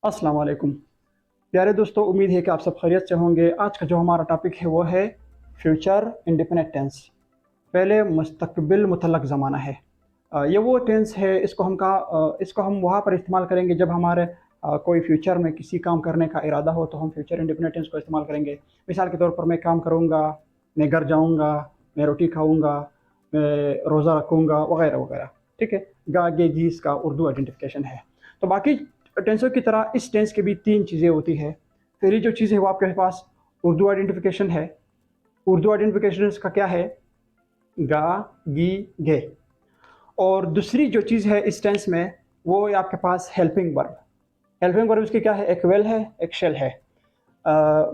अस्सलाम वालेकुम प्यारे दोस्तों, उम्मीद है कि आप सब खैरियत से होंगे। आज का जो हमारा टॉपिक है वो है फ्यूचर इंडेफिनिट टेंस। पहले मुस्तकबिल मुतल्लक ज़माना है। ये वो टेंस है, इसको हम वहाँ पर इस्तेमाल करेंगे जब हमारे कोई फ्यूचर में किसी काम करने का इरादा हो, तो हम फ्यूचर इंडेफिनिट टेंस को इस्तेमाल करेंगे। मिसाल के तौर पर, मैं काम करूँगा, मैं घर जाऊँगा, मैं रोटी खाऊँगा, मैं रोज़ा रखूँगा, वगैरह वगैरह। ठीक है, गा गे गी इसका उर्दू आइडेंटिफिकेशन है। तो बाकी टेंसों की तरह इस टेंस के भी तीन चीज़ें होती है। पहली जो चीज़ है वो आपके पास उर्दू आइडेंटिफिकेशन है। उर्दू आइडेंटिफिकेशन इसका क्या है? गा गी गे। और दूसरी जो चीज़ है इस टेंस में, वो है आपके पास हेल्पिंग वर्ब। हेल्पिंग वर्ब इसकी क्या है? एक वेल है, एक शेल है।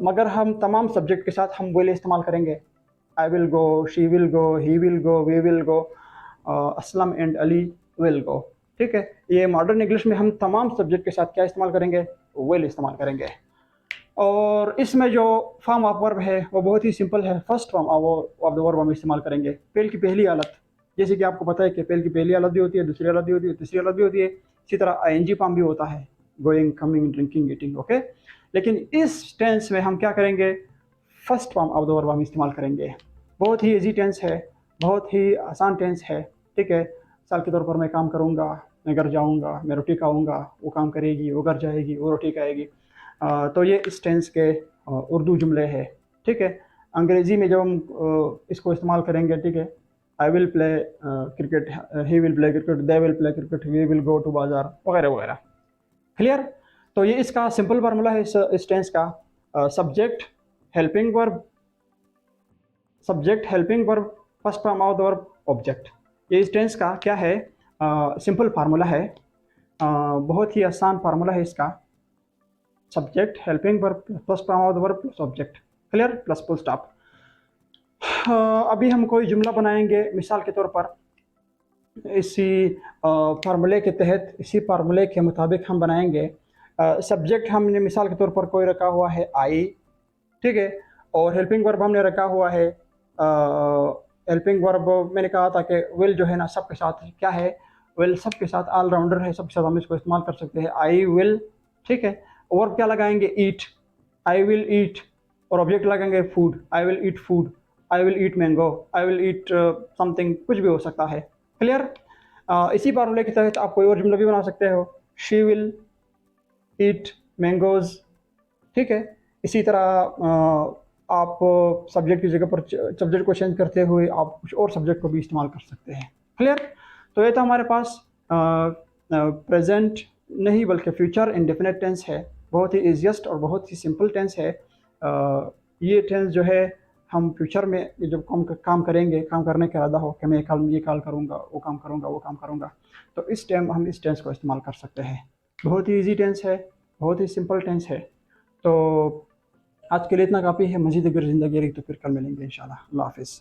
मगर हम तमाम सब्जेक्ट के साथ हम वेल इस्तेमाल करेंगे। I will go, she will go, he will go, we will go, Aslam and Ali will go. ठीक है, ये मॉडर्न इंग्लिश में हम तमाम सब्जेक्ट के साथ क्या इस्तेमाल करेंगे? वेल इस्तेमाल करेंगे। और इसमें जो फॉर्म ऑफ वर्ब है वो बहुत ही सिंपल है। First form of the verb हम इस्तेमाल करेंगे। पेल की पहली हालत, जैसे कि आपको पता है कि पेल की पहली हालत भी होती है, दूसरी हालत भी होती है, तीसरी हालत भी होती है। इसी तरह आईएनजी फॉर्म भी होता है, going, coming, drinking, eating. Okay, लेकिन इस टेंस में हम क्या करेंगे? First form of the verb हम इस्तेमाल करेंगे। बहुत ही इजी टेंस है, बहुत ही आसान टेंस है। ठीक है, मिसाल के तौर पर, मैं काम करूँगा, मैं घर जाऊँगा, मैं रोटी खाऊँगा, वो काम करेगी, वो घर जाएगी, वो रोटी खाएगी। तो ये इस टेंस के उर्दू जुमले हैं। ठीक है, अंग्रेज़ी में जब हम इसको इस्तेमाल करेंगे, ठीक है, I will play cricket, he will play cricket, they will play cricket, we will go to bazaar, वगैरह वगैरह। क्लियर? तो ये इसका सिंपल फार्मूला है इस टेंस का। Subject helping verb, subject helping verb, first form of the verb object. ये इस टेंस का क्या है? सिंपल फार्मूला है। बहुत ही आसान फार्मूला है इसका। Subject helping verb first form of the verb plus object. Clear? Plus full stop. अभी हम कोई जुमला बनाएंगे, मिसाल के तौर पर इसी फार्मूले के तहत, इसी फार्मूले के मुताबिक हम बनाएंगे। सब्जेक्ट हमने मिसाल के तौर पर कोई रखा हुआ है आई। ठीक है, और हेल्पिंग वर्ब हमने रखा हुआ है, हेल्पिंग वर्ब मैंने कहा था कि विल जो है ना सबके साथ क्या है? विल सबके साथ ऑलराउंडर है, सबके साथ हम इसको इस्तेमाल कर सकते हैं। I will. ठीक है, वर्ब क्या लगाएंगे? ईट। I will eat. और ऑब्जेक्ट लगाएंगे food. I will eat food, I will eat mango, I will eat something, कुछ भी हो सकता है। क्लियर? इसी फार्मूले के तहत आप कोई और जुमला भी बना सकते हो। She will eat mangoes. ठीक है, इसी तरह आप सब्जेक्ट की जगह पर सब्जेक्ट को चेंज करते हुए आप कुछ और सब्जेक्ट को भी इस्तेमाल कर सकते हैं। क्लियर? तो ये तो हमारे पास प्रेजेंट नहीं बल्कि फ्यूचर इंडेफिनिट टेंस है। बहुत ही ईजीएस्ट और बहुत ही सिंपल टेंस है। ये टेंस जो है, हम फ्यूचर में जब काम करेंगे, काम करने का इरादा हो कि मैं कल ये कॉल करूँगा, वो काम करूँगा, वो काम करूँगा, तो इस टाइम हम इस टेंस को इस्तेमाल कर सकते हैं। बहुत ही ईजी टेंस है, बहुत ही सिंपल टेंस है। तो आज के लिए इतना काफ़ी है। मज़ीद अगर ज़िंदगी रही तो फिर कल मिलेंगे इंशाल्लाह। अल्लाह हाफ़िज़।